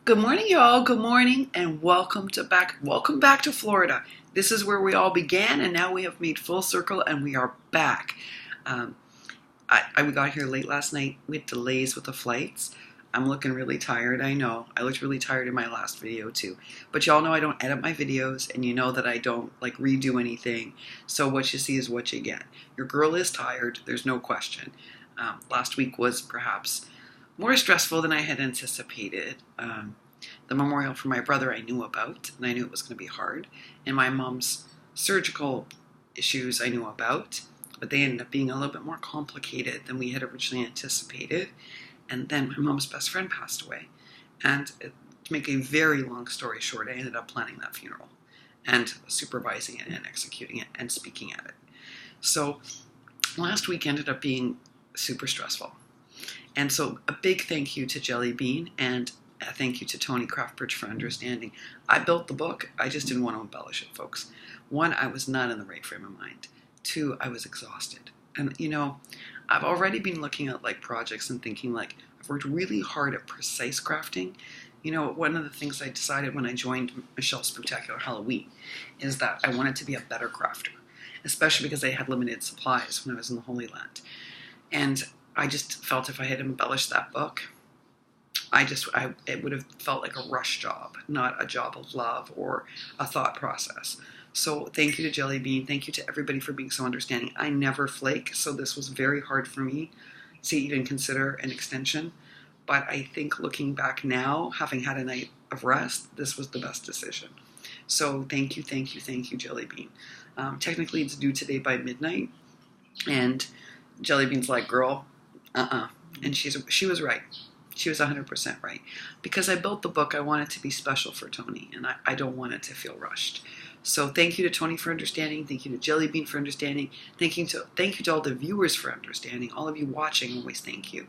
Good morning, y'all. Good morning, and welcome back to Florida. This is where we all began, and now we have made full circle, and we are back. Um, we got here late last night with delays with the flights. I'm looking really tired. I know I looked really tired in my last video too, but y'all know I don't edit my videos, and you know that I don't like redo anything. So what you see is what you get. Your girl is tired. There's no question. Last week was perhaps more stressful than I had anticipated. The memorial for my brother I knew about, and I knew it was going to be hard. And my mom's surgical issues I knew about, but they ended up being a little bit more complicated than we had originally anticipated. And then my mom's best friend passed away. And to make a very long story short, I ended up planning that funeral and supervising it and executing it and speaking at it. So last week ended up being super stressful. And so a big thank you to Jelly Bean and a thank you to Tony Craftbridge for understanding. I built the book. I just didn't want to embellish it, folks. One, I was not in the right frame of mind. Two, I was exhausted. And, I've already been looking at projects and thinking I've worked really hard at precise crafting. One of the things I decided when I joined Michelle's Spectacular Halloween is that I wanted to be a better crafter, especially because I had limited supplies when I was in the Holy Land. And I just felt if I had embellished that book, it would have felt like a rush job, not a job of love or a thought process. So thank you to Jelly Bean. Thank you to everybody for being so understanding. I never flake, so this was very hard for me to even consider an extension. But I think looking back now, having had a night of rest, this was the best decision. So thank you, Jelly Bean. Technically, it's due today by midnight, and Jelly Bean's like, girl, and she was right. She was 100% right. Because I built the book, I want it to be special for Tony, and I don't want it to feel rushed. So thank you to Tony for understanding. Thank you to Jelly Bean for understanding. Thank you to all the viewers for understanding. All of you watching, always thank you.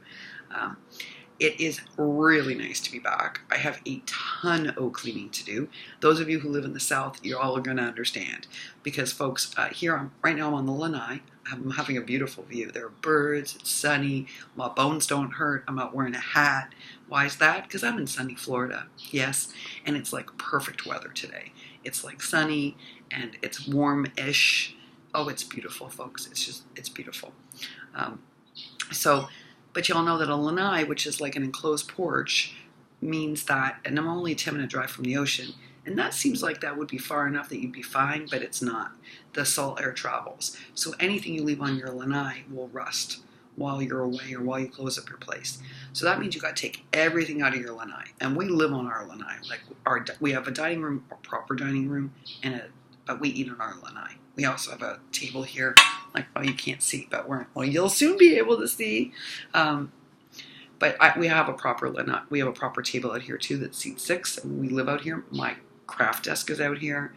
It is really nice to be back. I have a ton of cleaning to do. Those of you who live in the South, you all are going to understand. Because folks, right now I'm on the Lanai. I'm having a beautiful view. There are birds, it's sunny, my bones don't hurt, I'm out wearing a hat. Why is that? Because I'm in sunny Florida, yes, and it's perfect weather today. It's sunny and it's warm-ish. Oh, it's beautiful, folks. It's beautiful. But y'all know that a lanai, which is like an enclosed porch, means that, and I'm only a 10-minute drive from the ocean, and that seems like that would be far enough that you'd be fine, but it's not. The salt air travels. So anything you leave on your lanai will rust while you're away or while you close up your place. So that means you got to take everything out of your lanai. And we live on our lanai. We have a dining room, a proper dining room, but we eat on our lanai. We also have a table here, you can't see, but you'll soon be able to see. We have a proper lanai. We have a proper table out here too that seats 6, and we live out here. My craft desk is out here.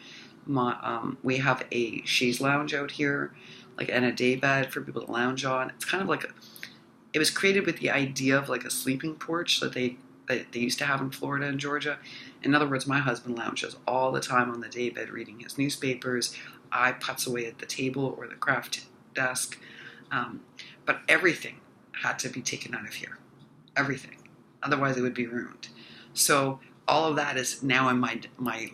We have a chaise lounge out here, and a day bed for people to lounge on. It's kind of it was created with the idea of a sleeping porch that they used to have in Florida and Georgia. In other words, my husband lounges all the time on the day bed reading his newspapers. I putz away at the table or the craft desk. But everything had to be taken out of here. Everything. Otherwise it would be ruined. So all of that is now in my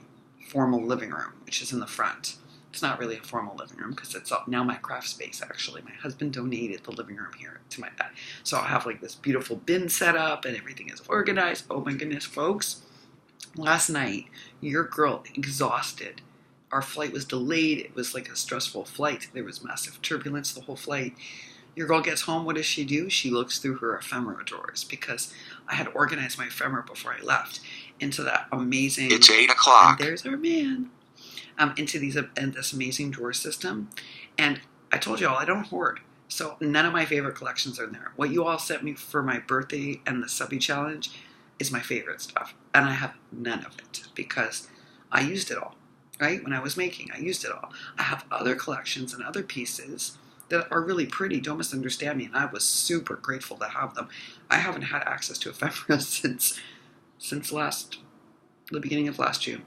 formal living room, which is in the front. It's not really a formal living room because it's now my craft space, actually. My husband donated the living room here to my dad. So I have this beautiful bin set up and everything is organized. Oh my goodness, folks. Last night, your girl, exhausted. Our flight was delayed. It was a stressful flight. There was massive turbulence the whole flight. Your girl gets home. What does she do? She looks through her ephemera drawers because I had organized my ephemera before I left into that amazing... It's 8 o'clock. And there's our man. Into this amazing drawer system. And I told you all, I don't hoard. So none of my favorite collections are in there. What you all sent me for my birthday and the subby challenge is my favorite stuff. And I have none of it because I used it all. Right? When I was making, I used it all. I have other collections and other pieces that are really pretty. Don't misunderstand me. And I was super grateful to have them. I haven't had access to ephemera since the beginning of last June.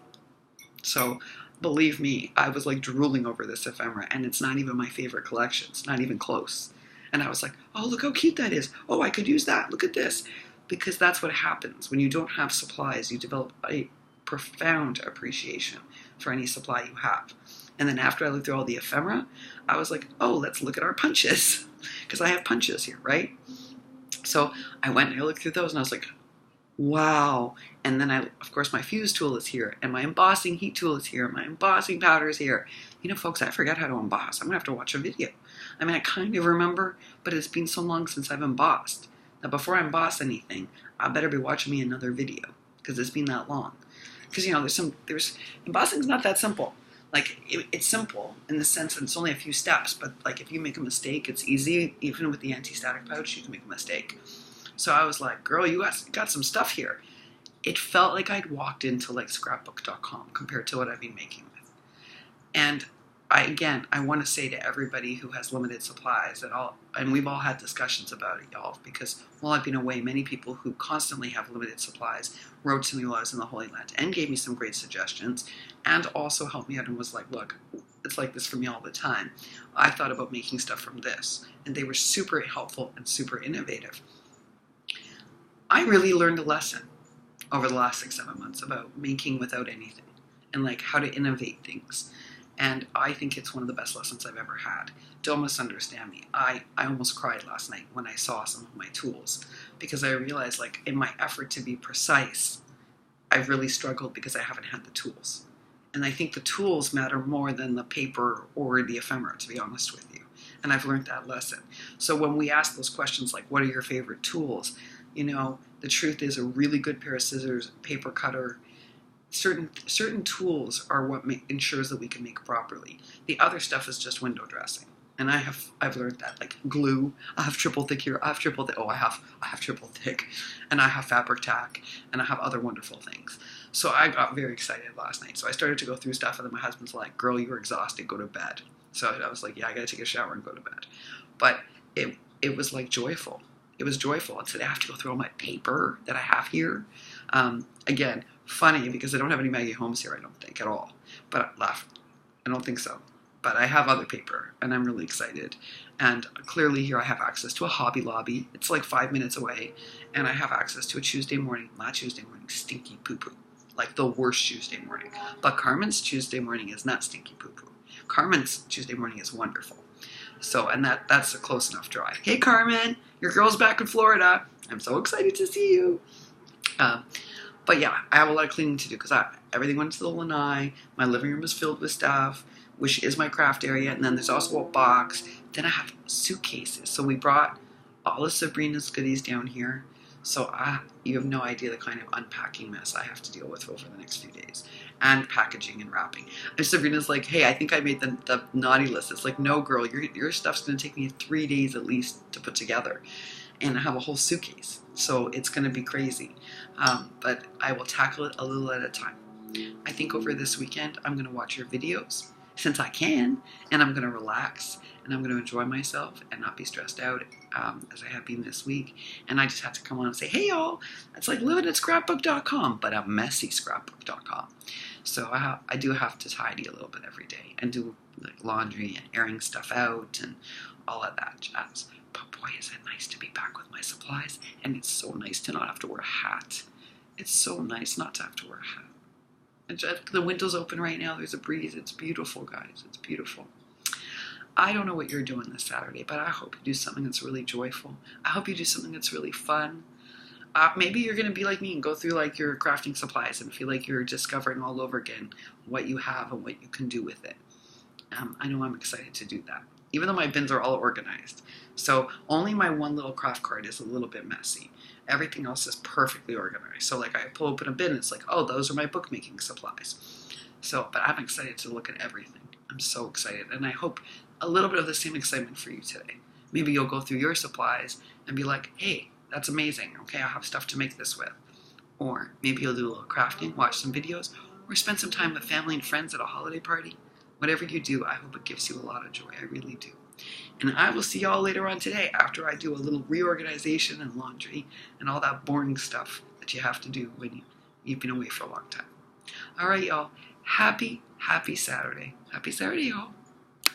So believe me, I was drooling over this ephemera, and it's not even my favorite collection. It's not even close. And I was like, oh, look how cute that is. Oh, I could use that. Look at this. because that's what happens. When you don't have supplies, you develop a profound appreciation for any supply you have. And then after I looked through all the ephemera, I was like, oh, let's look at our punches. Because I have punches here, right? So I went and I looked through those and I was like, wow. And then of course, my fuse tool is here, and my embossing heat tool is here, my embossing powder is here. You know, folks, I forgot how to emboss. I'm gonna have to watch a video. I mean, I kind of remember, but it's been so long since I've embossed. Now, before I emboss anything, I better be watching me another video, because it's been that long. Because, you know, embossing's not that simple. Like, it's simple in the sense that it's only a few steps, but like if you make a mistake, it's easy. Even with the anti-static pouch, you can make a mistake. So I was like, girl, you got some stuff here. It felt like I'd walked into like scrapbook.com compared to what I've been making with. And I want to say to everybody who has limited supplies and we've all had discussions about it, y'all, because while I've been away, many people who constantly have limited supplies wrote to me while I was in the Holy Land and gave me some great suggestions and also helped me out and was like, look, it's like this for me all the time. I thought about making stuff from this, and they were super helpful and super innovative. I really learned a lesson over the last 6-7 months about making without anything and like how to innovate things. And I think it's one of the best lessons I've ever had. Don't misunderstand me. I almost cried last night when I saw some of my tools, because I realized, like, in my effort to be precise, I've really struggled because I haven't had the tools. And I think the tools matter more than the paper or the ephemera, to be honest with you. And I've learned that lesson. So when we ask those questions like, what are your favorite tools? You know, the truth is a really good pair of scissors, paper cutter, certain tools are what ensures that we can make properly. The other stuff is just window dressing. And I've learned that, like glue. I have triple thick here. I have triple thick. Oh, I have triple thick, and I have fabric tack, and I have other wonderful things. So I got very excited last night. So I started to go through stuff, and then my husband's like, "Girl, you're exhausted. Go to bed." So I was like, "Yeah, I gotta take a shower and go to bed." But it was like joyful. It was joyful. And today I have to go through all my paper that I have here. Again, funny because I don't have any Maggie Holmes here, I don't think, at all. But I don't think so. But I have other paper, and I'm really excited. And clearly here I have access to a Hobby Lobby. It's like 5 minutes away. And I have access to a Tuesday morning, stinky poo-poo. Like the worst Tuesday morning. But Carmen's Tuesday morning is not stinky poo-poo. Carmen's Tuesday morning is wonderful. So, and that's a close enough drive. Hey, Carmen, your girl's back in Florida. I'm so excited to see you. But yeah, I have a lot of cleaning to do because everything went to the lanai. My living room is filled with stuff, which is my craft area. And then there's also a box. Then I have suitcases. So we brought all of Sabrina's goodies down here. So you have no idea the kind of unpacking mess I have to deal with over the next few days. And packaging and wrapping. And Sabrina's like, hey, I think I made the naughty list. It's like, no, girl, your stuff's going to take me 3 days at least to put together. And I have a whole suitcase. So it's going to be crazy. But I will tackle it a little at a time. I think over this weekend, I'm going to watch your videos, since I can, and I'm going to relax, and I'm going to enjoy myself and not be stressed out as I have been this week. And I just have to come on and say, hey, y'all, it's like living at scrapbook.com, but a messy scrapbook.com. So I do have to tidy a little bit every day and do like laundry and airing stuff out and all of that jazz. But boy, is it nice to be back with my supplies, and it's so nice to not have to wear a hat. It's so nice not to have to wear a hat. And the window's open right now. There's a breeze. It's beautiful, guys. It's beautiful. I don't know what you're doing this Saturday, but I hope you do something that's really joyful. I hope you do something that's really fun. Maybe you're going to be like me and go through like your crafting supplies and feel like you're discovering all over again what you have and what you can do with it. I know I'm excited to do that, even though my bins are all organized. So only my one little craft cart is a little bit messy. Everything else is perfectly organized. So like I pull open a bin, it's like, oh, those are my bookmaking supplies. So, but I'm excited to look at everything. I'm so excited. And I hope a little bit of the same excitement for you today. Maybe you'll go through your supplies and be like, hey, that's amazing. Okay, I have stuff to make this with. Or maybe you'll do a little crafting, watch some videos, or spend some time with family and friends at a holiday party. Whatever you do, I hope it gives you a lot of joy. I really do. And I will see y'all later on today after I do a little reorganization and laundry and all that boring stuff that you have to do when you've been away for a long time. All right, y'all. Happy Saturday. Happy Saturday, y'all.